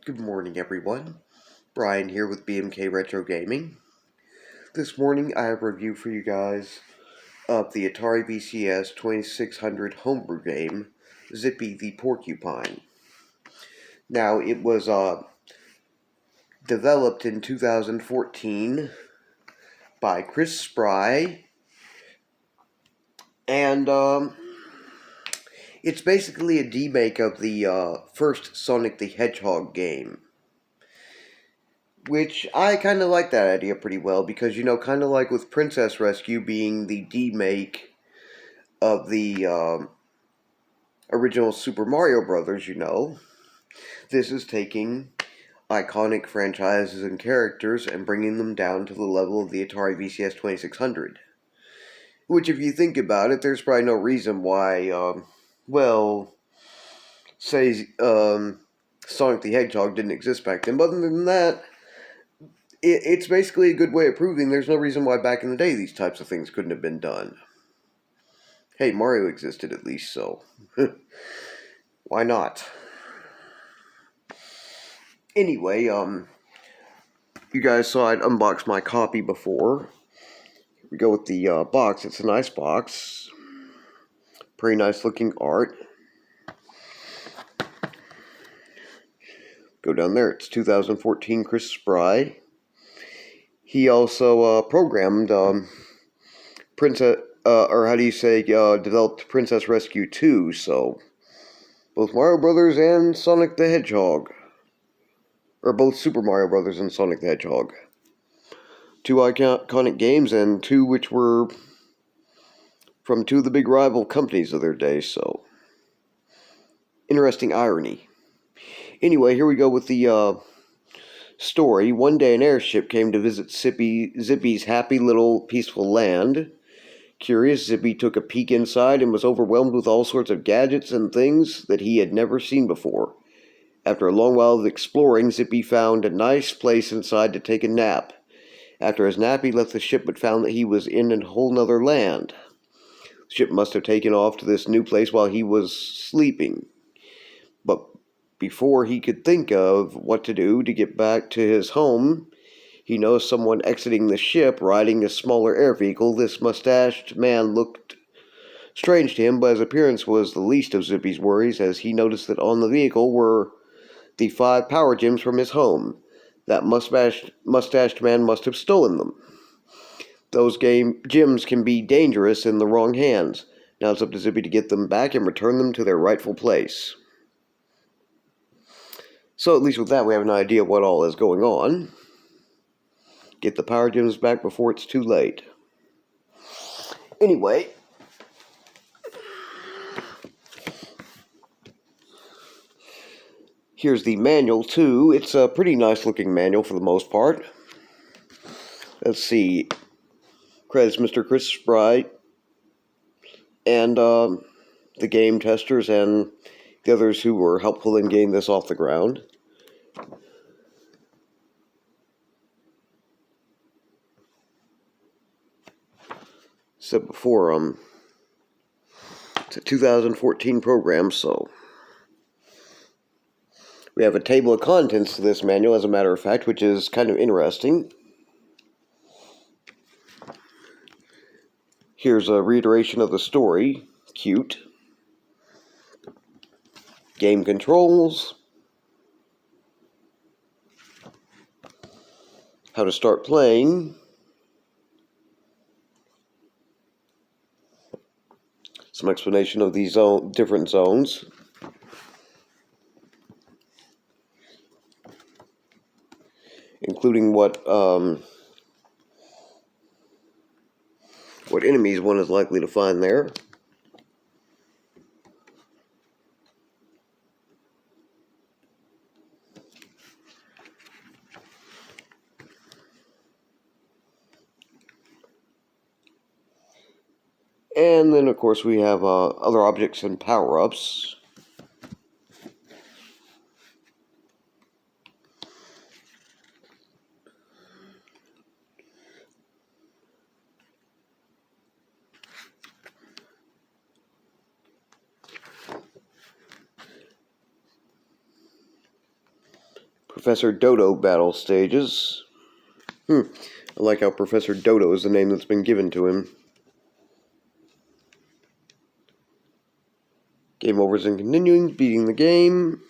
Good morning, everyone. Brian here with BMK Retro Gaming. This morning I have a review for you guys of the Atari VCS 2600 homebrew game, Zippy the Porcupine. Now, it was developed in 2014 by Chris Spry, and it's basically a remake of the first Sonic the Hedgehog game. Which I kind of like that idea pretty well because, kind of like with Princess Rescue being the remake of the original Super Mario Brothers, this is taking iconic franchises and characters and bringing them down to the level of the Atari VCS 2600. Which, if you think about it, there's probably no reason why, say Sonic the Hedgehog didn't exist back then. But other than that, it's basically a good way of proving there's no reason why back in the day these types of things couldn't have been done. Hey, Mario existed at least, so why not? Anyway, you guys saw I'd unboxed my copy before. Here we go with the box. It's a nice box. Pretty nice looking art. Go down there. It's 2014 Chris Spry. He also programmed developed Princess Rescue 2, so both Mario Brothers and Sonic the Hedgehog. Or both Super Mario Brothers and Sonic the Hedgehog. Two iconic games, and two which were from two of the big rival companies of their day, so interesting irony. Anyway, here we go with the story. One day an airship came to visit Zippy's happy little peaceful land. Curious, Zippy took a peek inside and was overwhelmed with all sorts of gadgets and things that he had never seen before. After a long while of exploring, Zippy found a nice place inside to take a nap. After his nap, he left the ship but found that he was in a whole nother land. The ship must have taken off to this new place while he was sleeping. But before he could think of what to do to get back to his home, he noticed someone exiting the ship riding a smaller air vehicle. This mustached man looked strange to him, but his appearance was the least of Zippy's worries, as he noticed that on the vehicle were the 5 power gems from his home. That mustached man must have stolen them. Those gems can be dangerous in the wrong hands. Now it's up to Zippy to get them back and return them to their rightful place. So at least with that, we have an idea of what all is going on. Get the power gems back before it's too late. Anyway, here's the manual too. It's a pretty nice looking manual for the most part. Let's see. Credits Mr. Chris Spry and the game testers and the others who were helpful in getting this off the ground. Said before, it's a 2014 program, so we have a table of contents to this manual, as a matter of fact, which is kind of interesting. Here's a reiteration of the story. Cute. Game controls. How to start playing. Some explanation of these different zones. Including what enemies one is likely to find there. And then, of course, we have other objects and power-ups. Professor Dodo battle stages. I like how Professor Dodo is the name that's been given to him. Game overs and continuing, beating the game.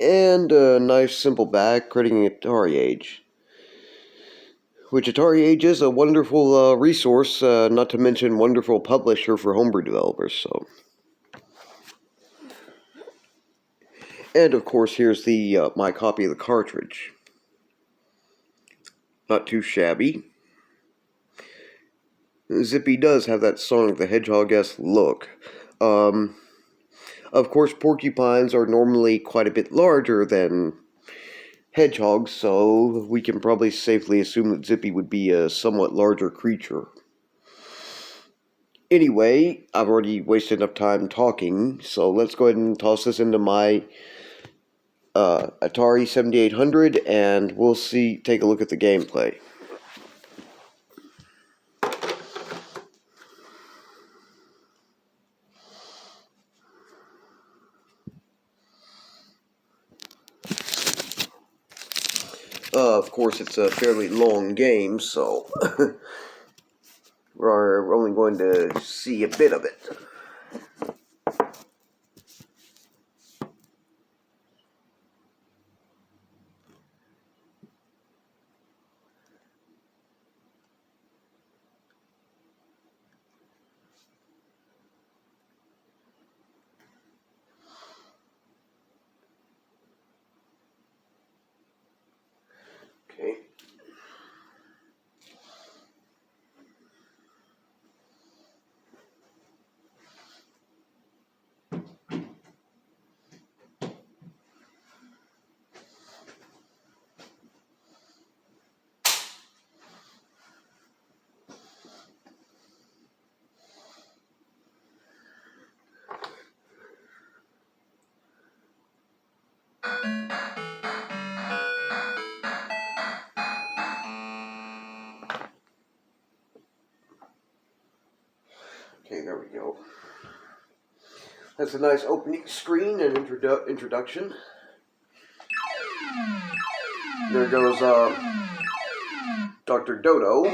And a nice simple bag, creating Atari Age. Which Atari Age is a wonderful resource, not to mention wonderful publisher for homebrew developers. So, and of course, here's the my copy of the cartridge. Not too shabby. Zippy does have that Sonic the Hedgehog-esque look. Of course, porcupines are normally quite a bit larger than hedgehogs, so we can probably safely assume that Zippy would be a somewhat larger creature. Anyway, I've already wasted enough time talking, so let's go ahead and toss this into my Atari 7800, and we'll take a look at the gameplay. Of course, it's a fairly long game, so we're only going to see a bit of it. Okay. Okay, there we go. That's a nice opening screen and introduction. There goes Dr. Dodo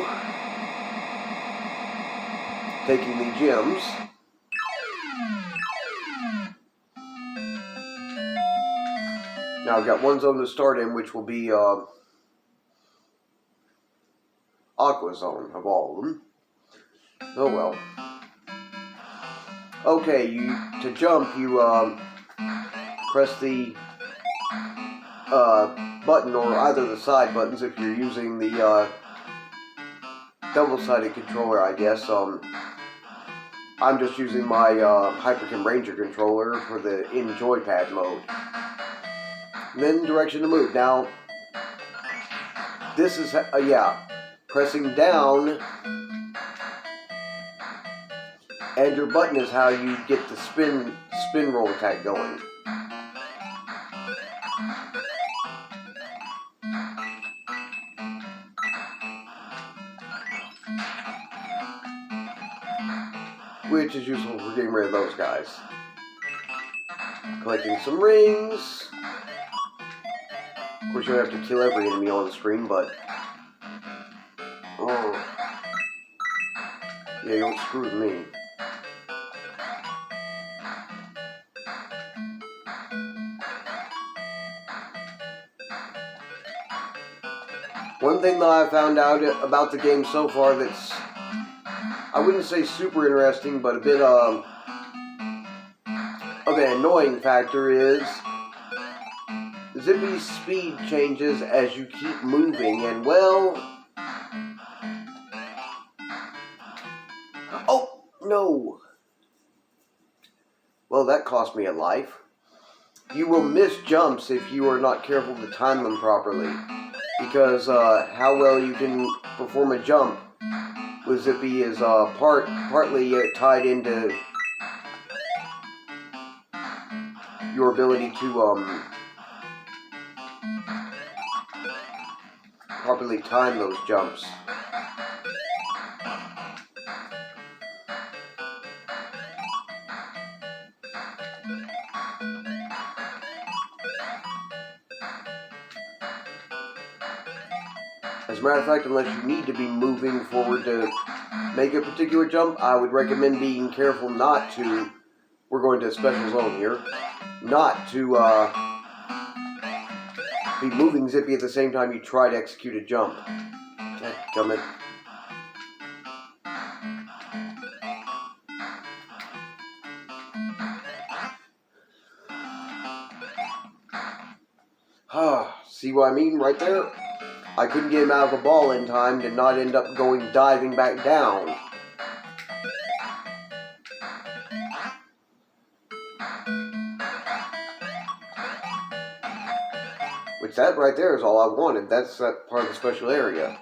taking the gems. Now I've got one zone to start in, which will be Aqua Zone of all of them. Oh well. Okay, to jump, you press the button or either of the side buttons if you're using the double-sided controller, I guess. I'm just using my Hyperkin Ranger controller for the in joypad mode. And then direction to move. Now, this is pressing down, and your button is how you get the spin roll attack going. Which is useful for getting rid of those guys. Collecting some rings. Of course, you don't have to kill every enemy on the screen, but yeah, you don't screw with me. One thing that I found out about the game so far that's, I wouldn't say super interesting, but a bit of an annoying factor is Zippy's speed changes as you keep moving, and well... Oh, no! Well, that cost me a life. You will miss jumps if you are not careful to time them properly, because how well you can perform a jump with Zippy is partly tied into your ability to properly time those jumps. As a matter of fact, unless you need to be moving forward to make a particular jump, I would recommend being careful not to, we're going to a special zone here, not to be moving Zippy at the same time you try to execute a jump. Dadgummit. See what I mean right there? I couldn't get him out of the ball in time to not end up going diving back down. Which that right there is all I wanted. That's that part of the special area.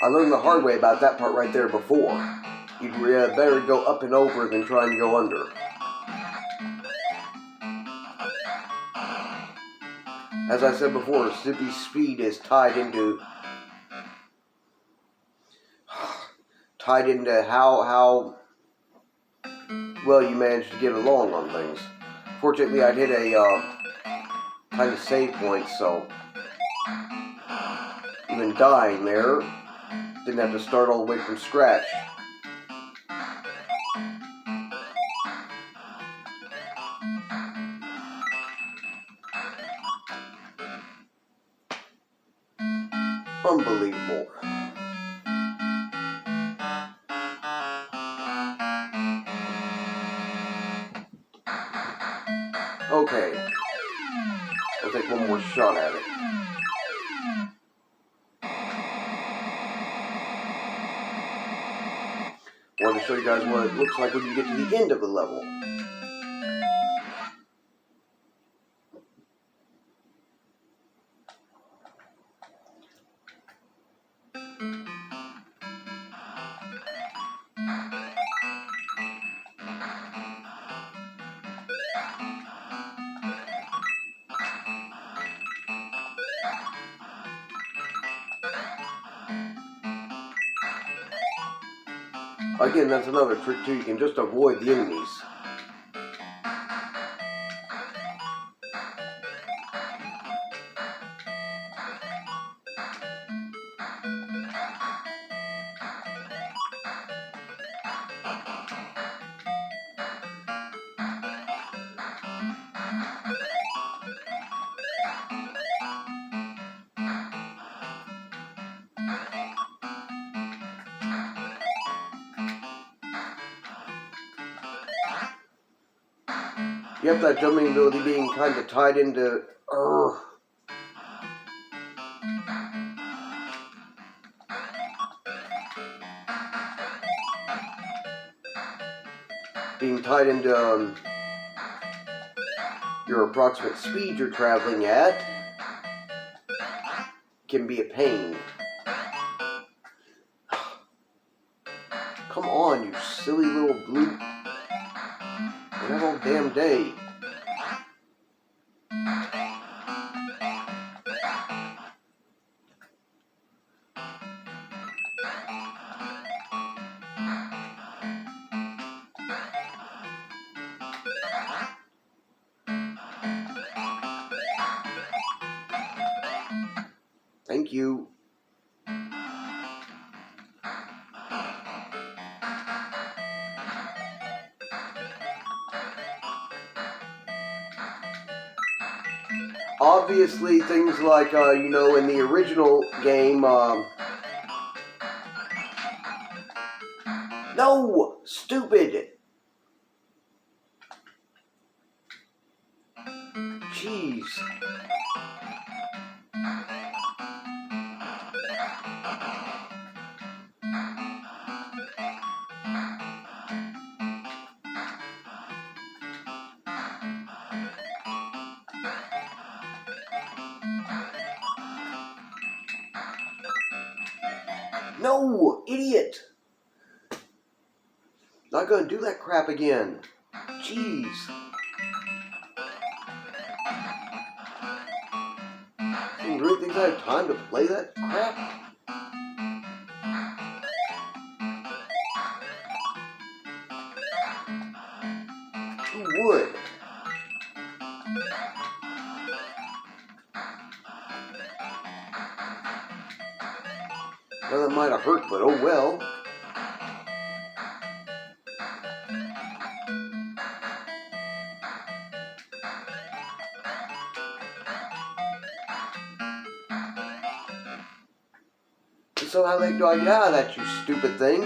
I learned the hard way about that part right there before. You'd better go up and over than try and go under. As I said before, Zippy's speed is tied into how well you manage to get along on things. Fortunately, I'd hit a kind of save point, so even dying there, didn't have to start all the way from scratch. Unbelievable. Okay. I'll take one more shot at it. Wanted to show you guys what it looks like when you get to the end of the level. Again, that's another trick too. You can just avoid the enemies. Yep, that jumping ability being kind of tied into... being tied into your approximate speed you're traveling at can be a pain. Come on, you silly little blue... That whole damn day. Thank you. Obviously, things like, you know, in the original game, no! Stupid! Jeez. No! Idiot! Not gonna do that crap again. Jeez. You really think I have time to play that crap? would. Well, that might have hurt, but oh well. So how they do I get out of that, you stupid thing?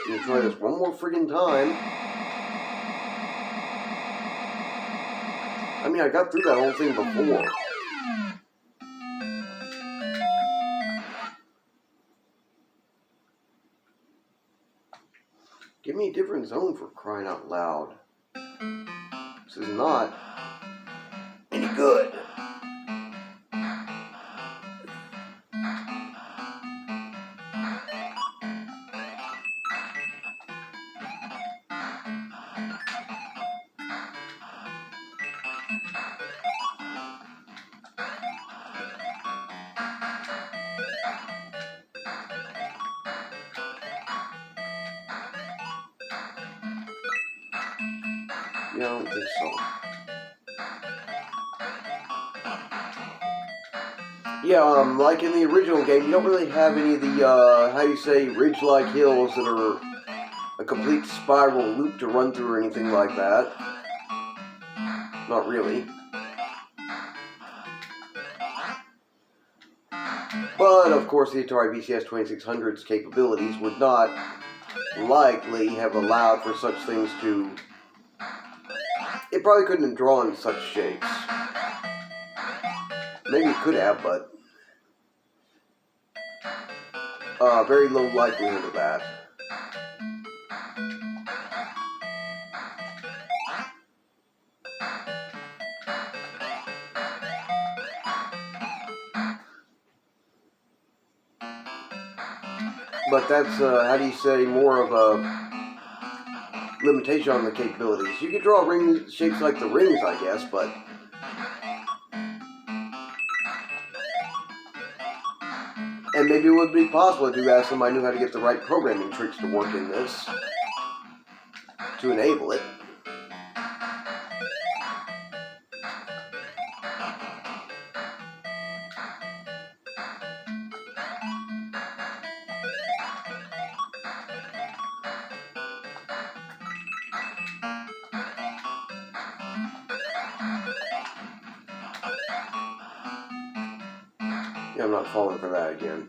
Let me try this one more friggin' time. I mean, I got through that whole thing before. Give me a different zone, for crying out loud. This is not any good. Yeah, I don't think so. Yeah, like in the original game, you don't really have any of the, how you say, ridge-like hills that are a complete spiral loop to run through or anything like that. Not really. But, of course, the Atari VCS 2600's capabilities would not likely have allowed for such things to... It probably couldn't have drawn such shapes. Maybe it could have, but... very low likelihood of that. But that's, how do you say, more of a limitation on the capabilities. You could draw ring shapes like the rings, I guess, but... And maybe it would be possible to do that if somebody knew how to get the right programming tricks to work in this to enable it. Yeah, I'm not falling for that again.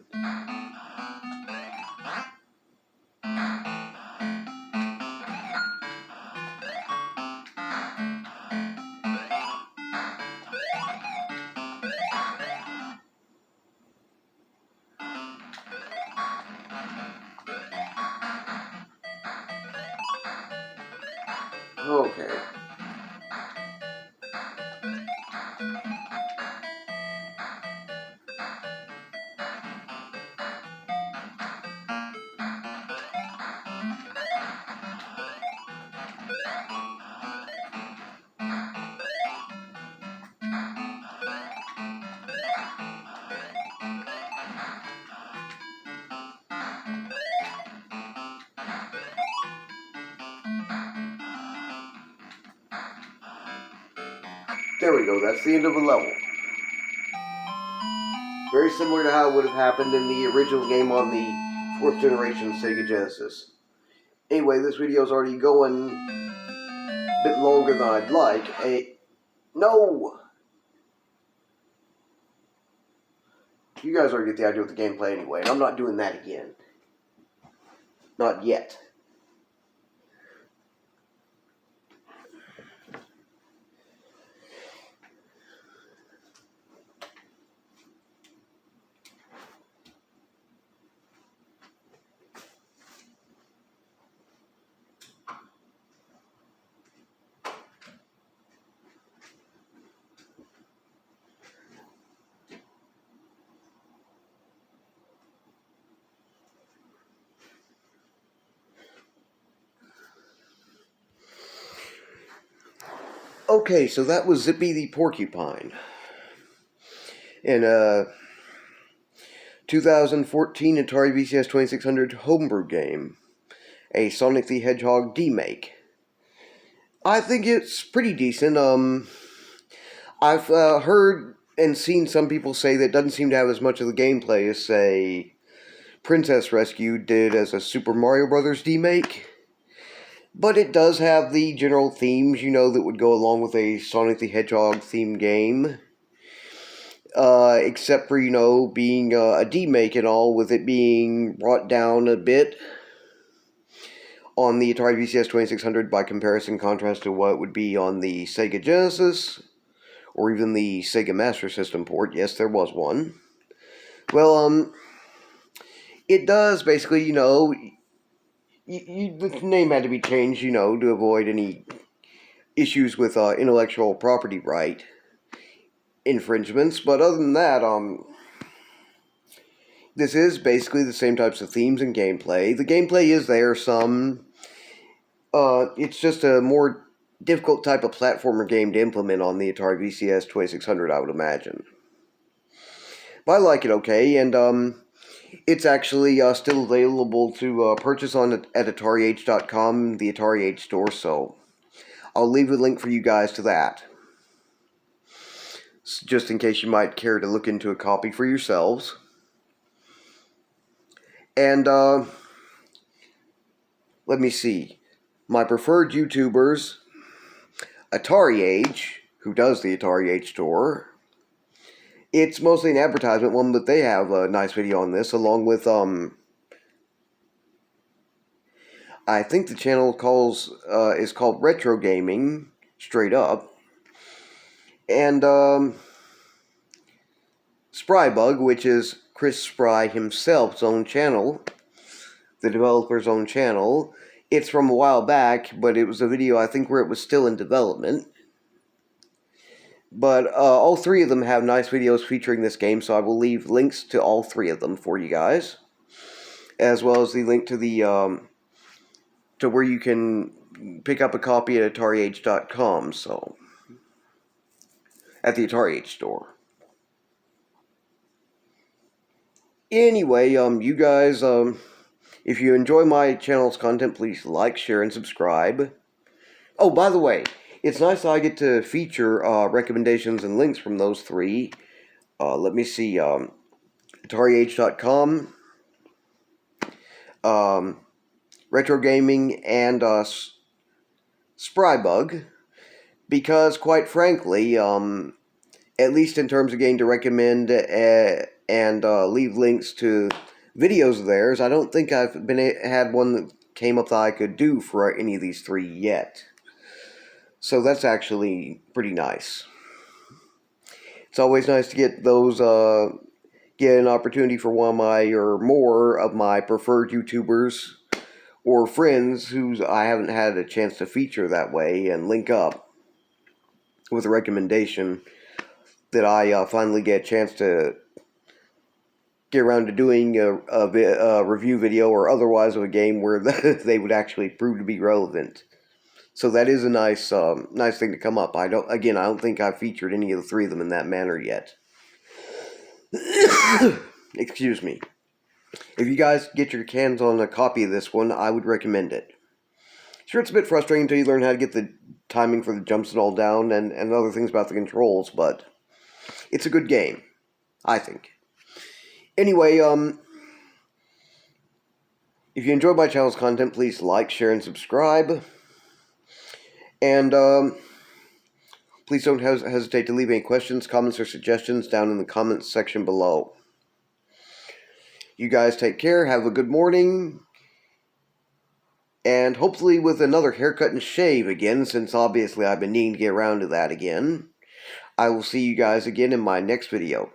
Okay. There we go, that's the end of a level. Very similar to how it would have happened in the original game on the 4th generation Sega Genesis. Anyway, this video's already going a bit longer than I'd like. No! You guys already get the idea with the gameplay anyway, and I'm not doing that again. Not yet. Okay, so that was Zippy the Porcupine. in a 2014 Atari VCS 2600 Homebrew game, a Sonic the Hedgehog demake. I think it's pretty decent. I've heard and seen some people say that it doesn't seem to have as much of the gameplay as, say, Princess Rescue did as a Super Mario Brothers demake. But it does have the general themes, that would go along with a Sonic the Hedgehog themed game. Except for, being a demake and all, with it being brought down a bit on the Atari VCS 2600 by comparison contrast to what would be on the Sega Genesis, or even the Sega Master System port. Yes, there was one. Well, it does basically, the name had to be changed, to avoid any issues with intellectual property right infringements. But other than that, this is basically the same types of themes and gameplay. The gameplay is there some. It's just a more difficult type of platformer game to implement on the Atari VCS 2600, I would imagine. But I like it okay, and it's actually still available to purchase on at AtariH.com, the Atari H store, so I'll leave a link for you guys to that, just in case you might care to look into a copy for yourselves. And, let me see. My preferred YouTubers, Atari H, who does the Atari H store. It's mostly an advertisement one, but they have a nice video on this, along with, I think the channel is called Retro Gaming, straight up. And, Sprybug, which is Chris Spry himself's own channel, the developer's own channel. It's from a while back, but it was a video, I think, where it was still in development. But all three of them have nice videos featuring this game, so I will leave links to all three of them for you guys, as well as the link to the to where you can pick up a copy at AtariH.com, so at the Atari H store. Anyway, you guys, if you enjoy my channel's content, please like, share, and subscribe. Oh, by the way, it's nice that I get to feature recommendations and links from those three. Let me see, AtariH.com, Retro Gaming, and Sprybug, because, quite frankly, at least in terms of getting to recommend and leave links to videos of theirs, I don't think I've had one that came up that I could do for any of these three yet. So that's actually pretty nice. It's always nice to get those, get an opportunity for one of my, or more of my preferred YouTubers or friends who I haven't had a chance to feature that way and link up with a recommendation that I finally get a chance to get around to doing a review video or otherwise of a game where they would actually prove to be relevant. So that is a nice thing to come up. I don't think I've featured any of the three of them in that manner yet. Excuse me. If you guys get your hands on a copy of this one, I would recommend it. Sure, it's a bit frustrating until you learn how to get the timing for the jumps and all down and other things about the controls, but it's a good game, I think. Anyway, if you enjoy my channel's content, please like, share, and subscribe. And please don't hesitate to leave any questions, comments, or suggestions down in the comments section below. You guys take care, have a good morning, and hopefully with another haircut and shave again, since obviously I've been needing to get around to that again. I will see you guys again in my next video.